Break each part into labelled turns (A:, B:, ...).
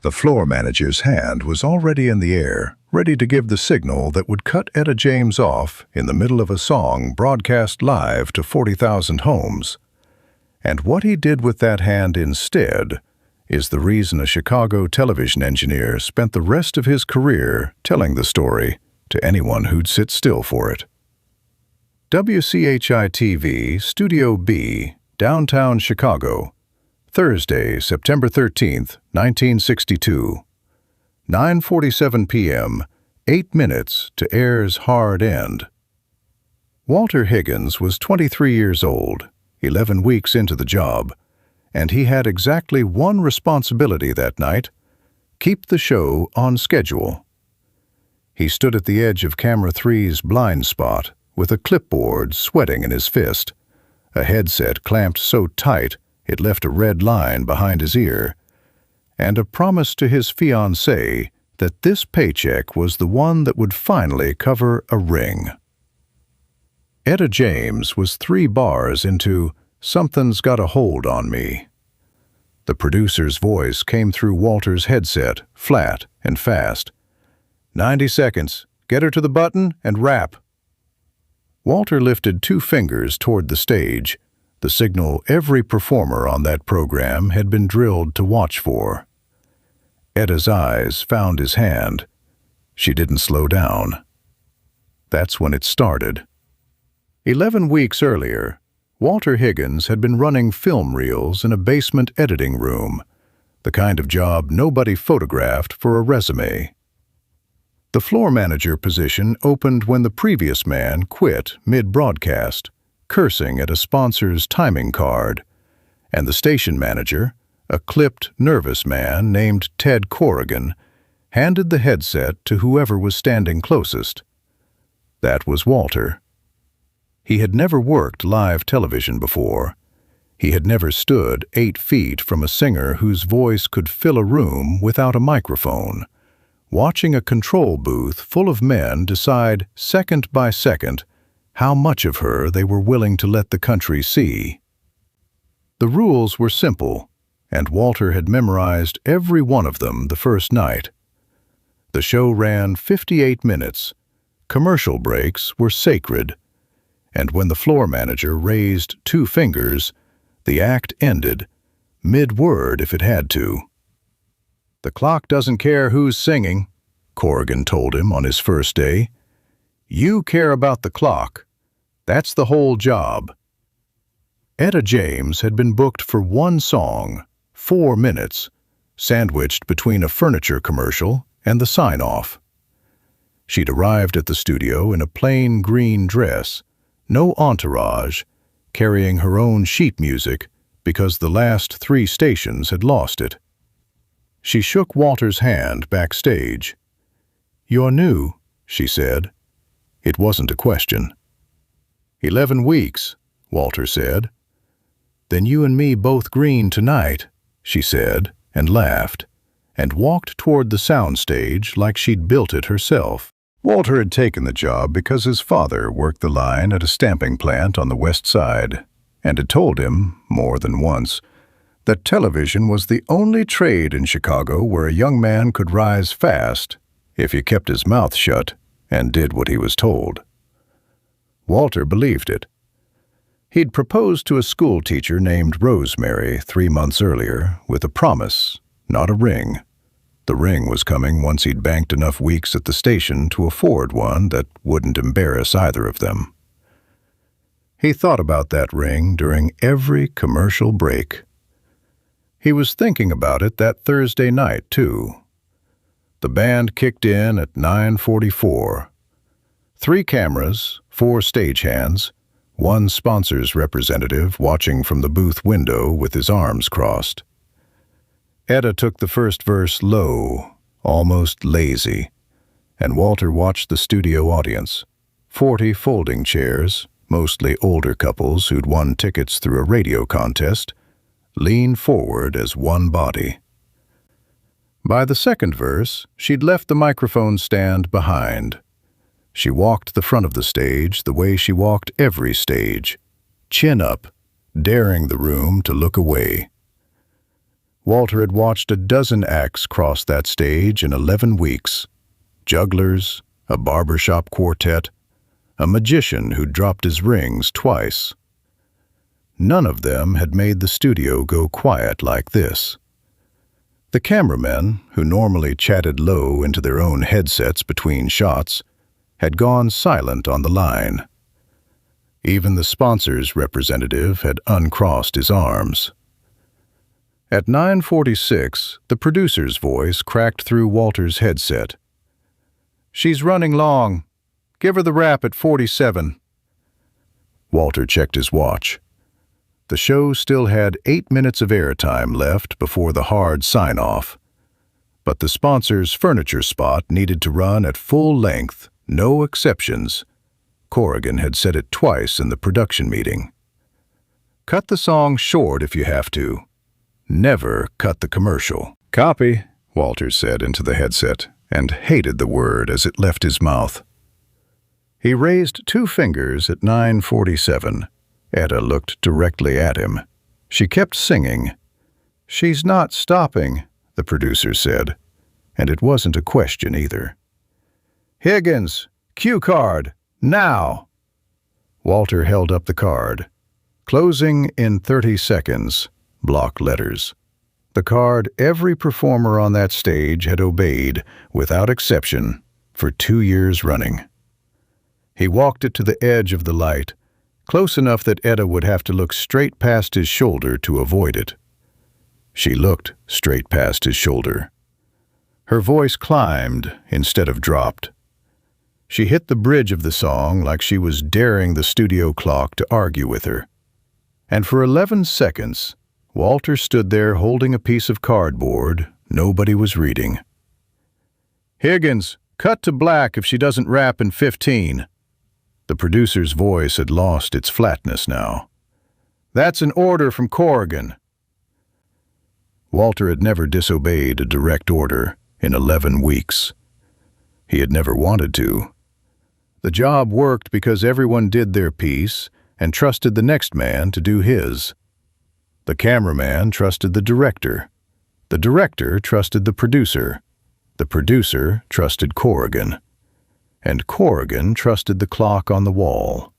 A: The floor manager's hand was already in the air, ready to give the signal that would cut Etta James off in the middle of a song broadcast live to 40,000 homes. And what he did with that hand instead is the reason a Chicago television engineer spent the rest of his career telling the story to anyone who'd sit still for it. WCHI-TV, Studio B, downtown Chicago, Thursday, September 13th, 1962. 9:47 p.m., 8 minutes to air's hard end. Walter Higgins was 23 years old, 11 weeks into the job, and he had exactly one responsibility that night: keep the show on schedule. He stood at the edge of Camera 3's blind spot with a clipboard sweating in his fist, a headset clamped so tight it left a red line behind his ear, and a promise to his fiancée that this paycheck was the one that would finally cover a ring. Etta James was 3 bars into "Something's Got a Hold on Me." The producer's voice came through Walter's headset, flat and fast. 90 seconds. Get her to the button and rap. Walter lifted 2 fingers toward the stage, the signal every performer on that program had been drilled to watch for. Etta's eyes found his hand. She didn't slow down. That's when it started. 11 weeks earlier, Walter Higgins had been running film reels in a basement editing room, the kind of job nobody photographed for a resume. The floor manager position opened when the previous man quit mid-broadcast, cursing at a sponsor's timing card, and the station manager, a clipped, nervous man named Ted Corrigan, handed the headset to whoever was standing closest. That was Walter. He had never worked live television before. He had never stood 8 feet from a singer whose voice could fill a room without a microphone, watching a control booth full of men decide second by second how much of her they were willing to let the country see. The rules were simple, and Walter had memorized every one of them the first night. The show ran 58 minutes. Commercial breaks were sacred, and when the floor manager raised 2 fingers, the act ended, mid-word if it had to. "The clock doesn't care who's singing," Corrigan told him on his first day. "You care about the clock. That's the whole job." Etta James had been booked for 1 song, 4 minutes, sandwiched between a furniture commercial and the sign-off. She'd arrived at the studio in a plain green dress, no entourage, carrying her own sheet music because the last 3 stations had lost it. She shook Walter's hand backstage. "You're new," she said. It wasn't a question. 11 weeks, Walter said. "Then you and me both green tonight," she said, and laughed, and walked toward the soundstage like she'd built it herself. Walter had taken the job because his father worked the line at a stamping plant on the West Side, and had told him, more than once, that television was the only trade in Chicago where a young man could rise fast if he kept his mouth shut and did what he was told. Walter believed it. He'd proposed to a school teacher named Rosemary 3 months earlier with a promise, not a ring. The ring was coming once he'd banked enough weeks at the station to afford one that wouldn't embarrass either of them. He thought about that ring during every commercial break. He was thinking about it that Thursday night, too. The band kicked in at 9:44. 3 cameras, 4 stagehands, 1 sponsor's representative watching from the booth window with his arms crossed. Etta took the first verse low, almost lazy, and Walter watched the studio audience, 40 folding chairs, mostly older couples who'd won tickets through a radio contest, lean forward as one body. By the second verse, she'd left the microphone stand behind. She walked the front of the stage the way she walked every stage, chin up, daring the room to look away. Walter had watched a dozen acts cross that stage in 11 weeks. Jugglers, a barbershop quartet, a magician who dropped his rings twice. None of them had made the studio go quiet like this. The cameramen, who normally chatted low into their own headsets between shots, had gone silent on the line. Even the sponsor's representative had uncrossed his arms. At 9:46, the producer's voice cracked through Walter's headset. "She's running long. Give her the wrap at 47. Walter checked his watch. The show still had 8 minutes of airtime left before the hard sign-off. But the sponsor's furniture spot needed to run at full length, no exceptions. Corrigan had said it twice in the production meeting. Cut the song short if you have to. Never cut the commercial. "Copy," Walter said into the headset, and hated the word as it left his mouth. He raised 2 fingers at 9:47. Etta looked directly at him. She kept singing. "She's not stopping," the producer said, and it wasn't a question either. "Higgins, cue card, now!" Walter held up the card. "Closing in 30 seconds, block letters." The card every performer on that stage had obeyed, without exception, for 2 years running. He walked it to the edge of the light, close enough that Etta would have to look straight past his shoulder to avoid it. She looked straight past his shoulder. Her voice climbed instead of dropped. She hit the bridge of the song like she was daring the studio clock to argue with her. And for 11 seconds, Walter stood there holding a piece of cardboard nobody was reading. "Higgins, cut to black if she doesn't rap in 15. The producer's voice had lost its flatness now. "That's an order from Corrigan." Walter had never disobeyed a direct order in 11 weeks. He had never wanted to. The job worked because everyone did their piece and trusted the next man to do his. The cameraman trusted the director. The director trusted the producer. The producer trusted Corrigan. And Corrigan trusted the clock on the wall.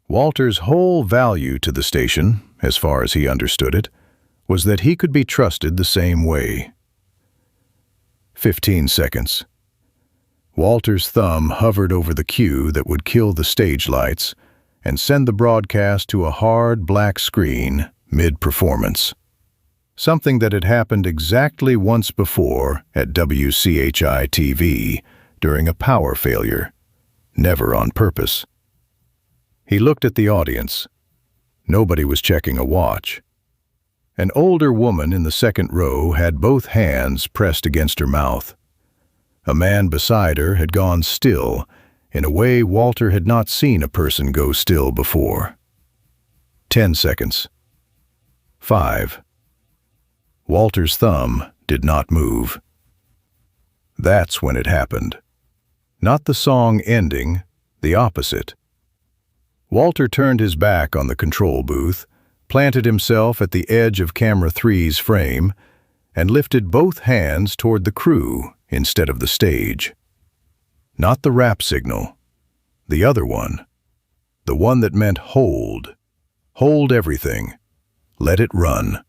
A: Walter's whole value to the station, as far as he understood it, was that he could be trusted the same way. 15 seconds. Walter's thumb hovered over the cue that would kill the stage lights and send the broadcast to a hard black screen mid-performance. Something that had happened exactly once before at WCHI-TV during a power failure, never on purpose. He looked at the audience. Nobody was checking a watch. An older woman in the second row had both hands pressed against her mouth. A man beside her had gone still in a way Walter had not seen a person go still before. 10 seconds. 5. Walter's thumb did not move. That's when it happened. Not the song ending, the opposite. Walter turned his back on the control booth, planted himself at the edge of camera 3's frame, and lifted both hands toward the crew instead of the stage. Not the rap signal. The other one. The one that meant hold. Hold everything. Let it run.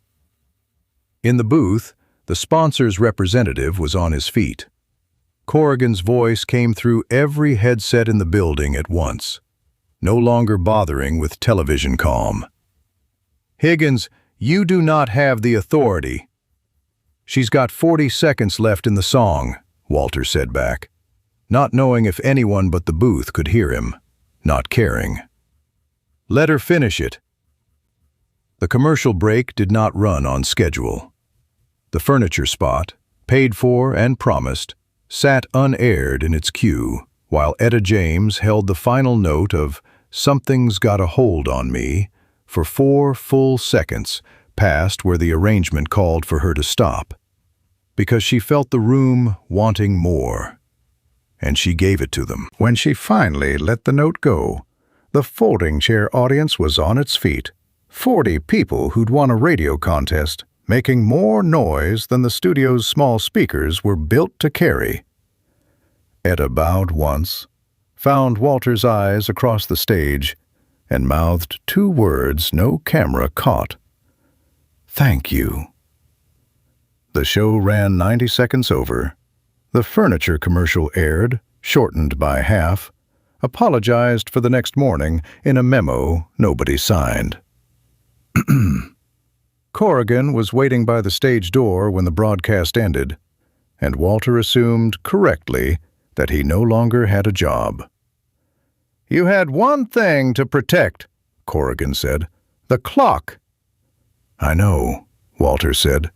A: In the booth, the sponsor's representative was on his feet. Corrigan's voice came through every headset in the building at once, no longer bothering with television calm. "Higgins, you do not have the authority." "She's got 40 seconds left in the song," Walter said back, not knowing if anyone but the booth could hear him, not caring. "Let her finish it." The commercial break did not run on schedule. The furniture spot, paid for and promised, sat unaired in its queue, while Etta James held the final note of "Something's Got a Hold on Me" for 4 full seconds past where the arrangement called for her to stop, because she felt the room wanting more, and she gave it to them. When she finally let the note go, the folding chair audience was on its feet. 40 people who'd won a radio contest, making more noise than the studio's small speakers were built to carry. Etta bowed once, found Walter's eyes across the stage, and mouthed two words no camera caught. "Thank you." The show ran 90 seconds over. The furniture commercial aired, shortened by half, apologized for the next morning in a memo nobody signed. Corrigan was waiting by the stage door when the broadcast ended, and Walter assumed, correctly, that he no longer had a job. "You had one thing to protect," Corrigan said. "The clock." "I know," Walter said.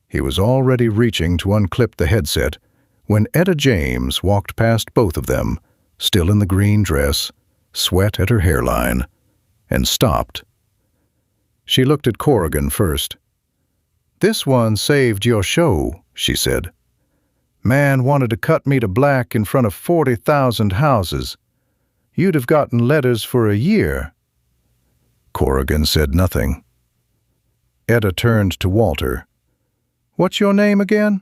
A: He was already reaching to unclip the headset when Etta James walked past both of them, still in the green dress, sweat at her hairline, and stopped. She looked at Corrigan first. "This one saved your show," she said. "Man wanted to cut me to black in front of 40,000 houses. You'd have gotten letters for a year." Corrigan said nothing. Etta turned to Walter. "What's your name again?"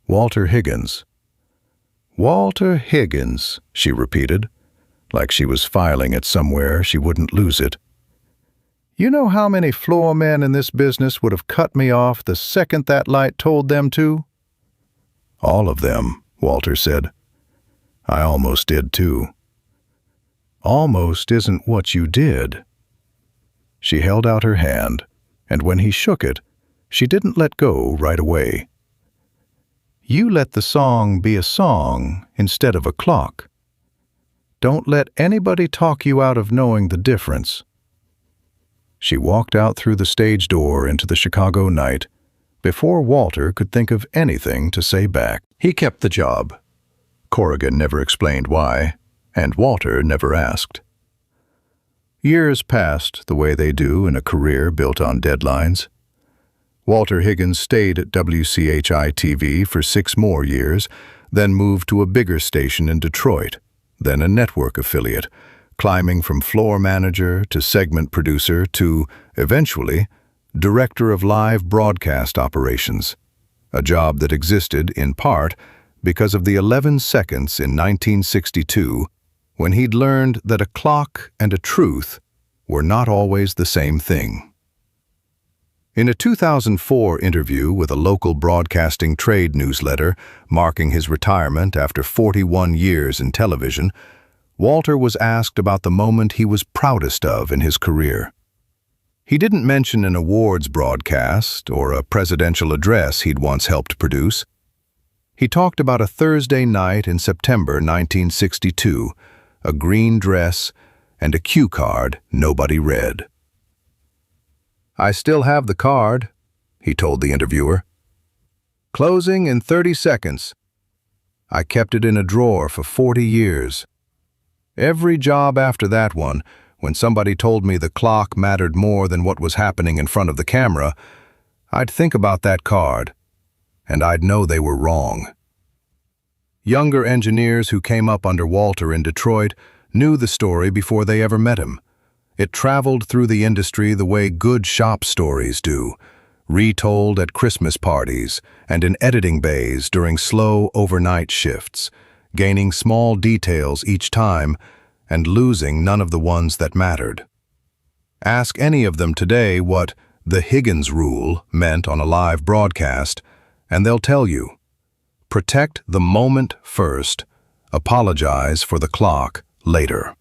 A: "Walter Higgins." "Walter Higgins," she repeated, like she was filing it somewhere she wouldn't lose it. "You know how many floor men in this business would have cut me off the second that light told them to?" "All of them," Walter said. "I almost did too." "Almost isn't what you did." She held out her hand, and when he shook it, she didn't let go right away. "You let the song be a song instead of a clock. Don't let anybody talk you out of knowing the difference." She walked out through the stage door into the Chicago night before Walter could think of anything to say back. He kept the job. Corrigan never explained why, and Walter never asked. Years passed the way they do in a career built on deadlines. Walter Higgins stayed at WCHI-TV for 6 more years, then moved to a bigger station in Detroit, then a network affiliate, climbing from floor manager to segment producer to, eventually, director of live broadcast operations, a job that existed, in part, because of the 11 seconds in 1962 when he'd learned that a clock and a truth were not always the same thing. In a 2004 interview with a local broadcasting trade newsletter marking his retirement after 41 years in television, Walter was asked about the moment he was proudest of in his career. He didn't mention an awards broadcast or a presidential address he'd once helped produce. He talked about a Thursday night in September 1962, a green dress, and a cue card nobody read. "I still have the card," he told the interviewer. "Closing in 30 seconds. I kept it in a drawer for 40 years. Every job after that one, when somebody told me the clock mattered more than what was happening in front of the camera, I'd think about that card, and I'd know they were wrong." Younger engineers who came up under Walter in Detroit knew the story before they ever met him. It traveled through the industry the way good shop stories do, retold at Christmas parties and in editing bays during slow overnight shifts, gaining small details each time and losing none of the ones that mattered. Ask any of them today what the Higgins rule meant on a live broadcast, and they'll tell you, protect the moment first, apologize for the clock later.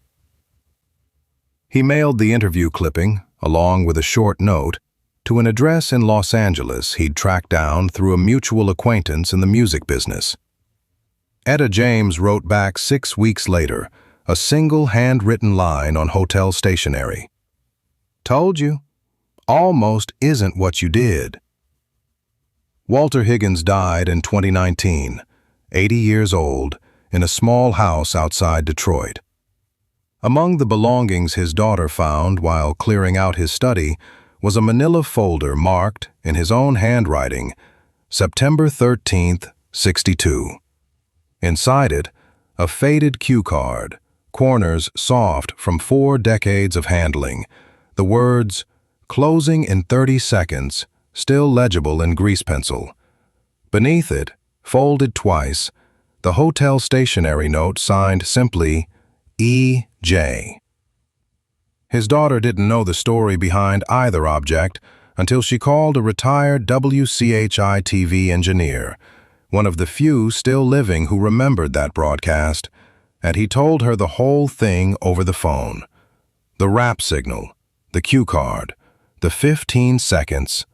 A: He mailed the interview clipping, along with a short note, to an address in Los Angeles he'd tracked down through a mutual acquaintance in the music business. Etta James wrote back 6 weeks later, a single handwritten line on hotel stationery. "Told you, almost isn't what you did." Walter Higgins died in 2019, 80 years old, in a small house outside Detroit. Among the belongings his daughter found while clearing out his study was a manila folder marked, in his own handwriting, September 13th, 62. Inside it, a faded cue card, corners soft from 4 decades of handling, the words, "Closing in 30 seconds,
B: still legible in grease pencil. Beneath it, folded twice, the hotel stationery note signed simply E.J. His daughter didn't know the story behind either object until she called a retired WCHI-TV engineer, one of the few still living who remembered that broadcast, and he told her the whole thing over the phone. The rap signal, the cue card, the 15 seconds,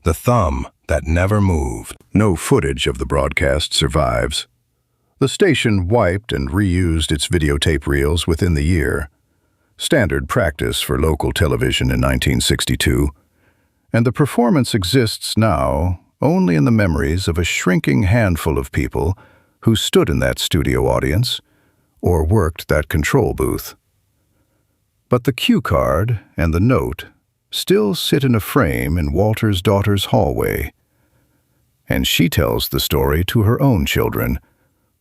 B: the thumb that never moved.
A: No footage of the broadcast survives. The station wiped and reused its videotape reels within the year, standard practice for local television in 1962, and the performance exists now only in the memories of a shrinking handful of people who stood in that studio audience or worked that control booth. But the cue card and the note still sit in a frame in Walter's daughter's hallway, and she tells the story to her own children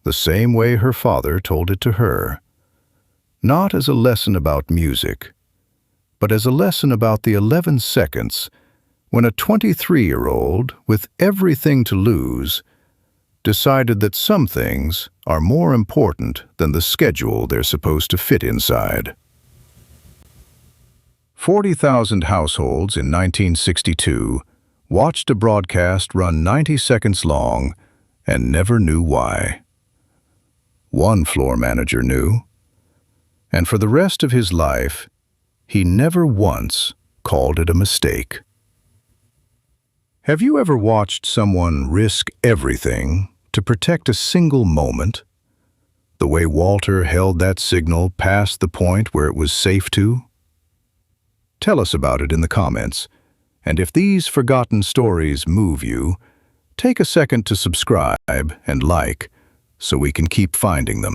A: the same way her father told it to her. Not as a lesson about music, but as a lesson about the 11 seconds when a 23-year-old with everything to lose decided that some things are more important than the schedule they're supposed to fit inside. 40,000 households in 1962 watched a broadcast run 90 seconds long and never knew why. One floor manager knew, and for the rest of his life, he never once called it a mistake. Have you ever watched someone risk everything to protect a single moment? The way Walter held that signal past the point where it was safe to? Tell us about it in the comments, and if these forgotten stories move you, take a second to subscribe and like so we can keep finding them.